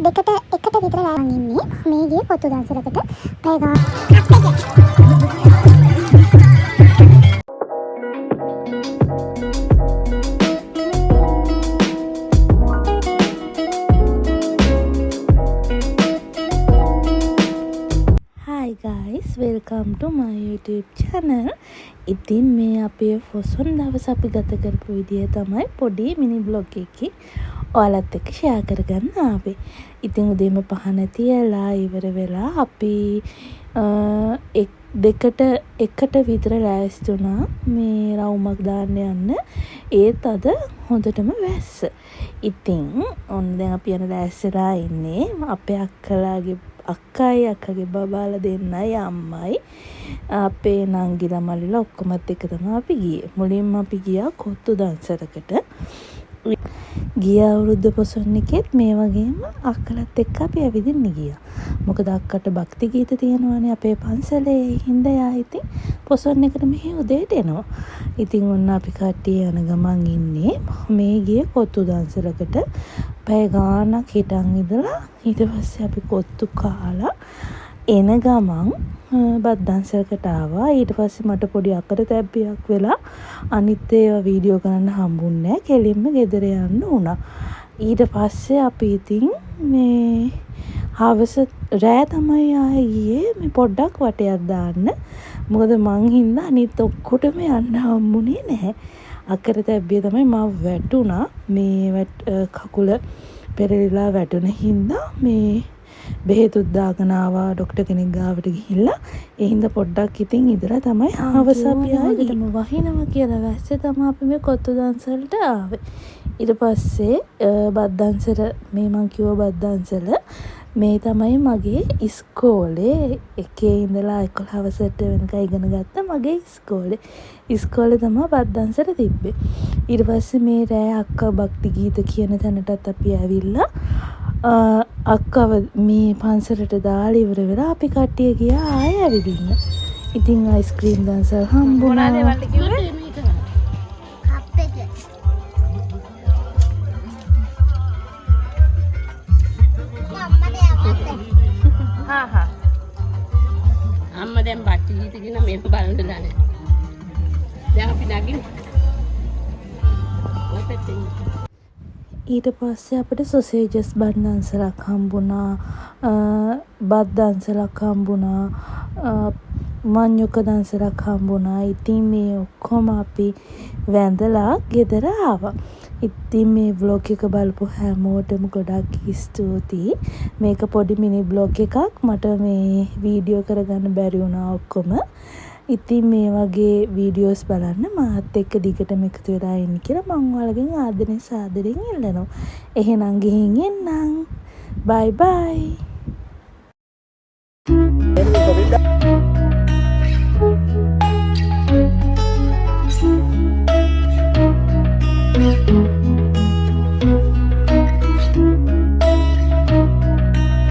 දෙකට එකට විතර ලෑන් ඉන්නේ මේ ගියේ කොත්තු දන්සලකට පැය ගානක් Hi guys, welcome to my YouTube channel. ඉතින් මේ අපේ පොසොන් දවස අපි ගත කරපු විදිය තමයි පොඩි මිනි බ්ලොග් එකකින් ඔයාලත් එක්ක ෂෙයා කරගන්න ආවේ. ඉතින් උදේම පහන තියලා ඉවර වෙලා අපි එකට විතර ලෑස්ති වුණා මේ රවුමක් දාන්න යන්න. ඒත් අද හොඳටම වැස්ස. ඉතින් ඔන්න දැන් අපි යන ලෑස්තිලා ඉන්නේ අපේ අක්කයි අක්කගේ බබාලා දෙන්නයි අම්මයි අපේ නංගිලා මල්ලිලා ඔක්කොමත් එක තමයි අපි ගියේ. මුලින්ම අපි ගියා කොත්තු දන්සලකට. ගිය අවුරුද්ද පොසොන් එකෙත් මේ වගේම අක්කලත් එක්ක අපි ඇවිදින්න ගියා. මොකද අක්කට භක්ති ගීත තියෙනවානේ අපේ පන්සලේ. ඒ හින්දා යා ඉතින් පොසොන් එකට මෙහි උදේට එනවා. ඉතින් ඔන්න අපි කට්ටිය යන ගමන් ඉන්නේ මේ ගියේ කොත්තු දන්සලකට. පැය ගානක් හිටන් ඉඳලා ඊට පස්සේ අපි කොත්තු කාලා එන ගමන් බත් දන්සලකට ආවා. ඊට පස්සේ මට පොඩි අකරතැබ්බයක් වෙලා අනිත් ඒවා වීඩියෝ කරන්න හම්බුන්නේ නැහැ. කෙලින්ම ගෙදර යන්න වුණා. ඊට පස්සේ අපි ඉතින් මේ හවස රෑ තමයි ආයේ ගියේ මේ පොඩ්ඩක් වටයක් දාන්න. මොකද මං හින්දා අනිත් ඔක්කොටම යන්න හම්බුනේ නැහැ. අකරතැබ්බිය තමයි මම වැටුණා. මේ කකුල පෙරලිලා වැටුණ හින්දා මේ බෙහෙතුත් දාගෙන ආවා ડોක්ටර් කෙනෙක් ගාවට ගිහිල්ලා. ඒ හින්දා පොඩ්ඩක් ඉතින් ඉඳලා තමයි හවස අපි ආයෙම වහිනවා කියලා වැස්සේ තමයි අපි මේ කොත්තු දන්සලට ආවේ. ඊට පස්සේ බත් දන්සල මේ මං කිව්ව බත් දන්සල මේ තමයි මගේ ඉස්කෝලේ එකේ ඉඳලා 11 හවසට වෙනකන් ඉගෙන ගත්ත මගේ ඉස්කෝලේ තමයි බත් දන්සල තිබ්බේ. ඊට පස්සේ මේ රෑ අක්කා භක්ති ගීත කියන තැනටත් අපි ඇවිල්ලා අක්කව මේ පන්සලට දාලා ඉවර වෙලා අපි කට්ටිය ගියා ආයෙ ඇවිදින්න. ඉතින් අයිස්ක්‍රීම් දන්සල් හම්බුණා. අම්මා දැන් බට්ටි ගීතගෙන මේක බලන්න දාන්නේ. දැන් අපි නගිමු. ඊට පස්සේ අපිට සොසේජස් බන් දන්සලක් හම්බුණා. බත් දන්සලක් හම්බුණා. මඤ්ඤොක දන්සලක් හම්බුණා. ඉතින් මේ ඔක්කොම අපි වැඳලා ගෙදර ආවා. ඉතින් මේ vlog එක බලපු හැමෝටම ගොඩක් ස්තුතියි. මේක පොඩි මිනි vlog එකක්. මට මේ වීඩියෝ කරගන්න බැරි වුණා ඔක්කොම. ඉතින් මේ වගේ වීඩියෝස් බලන්න මාත් එක්ක දිගටම එකතු වෙලා ඉන්න කියලා මම ඔයාලගෙන් ආදරෙන් සාදරෙන් ඉල්ලනවා. එහෙනම් ගිහින් එන්නම්. bye bye.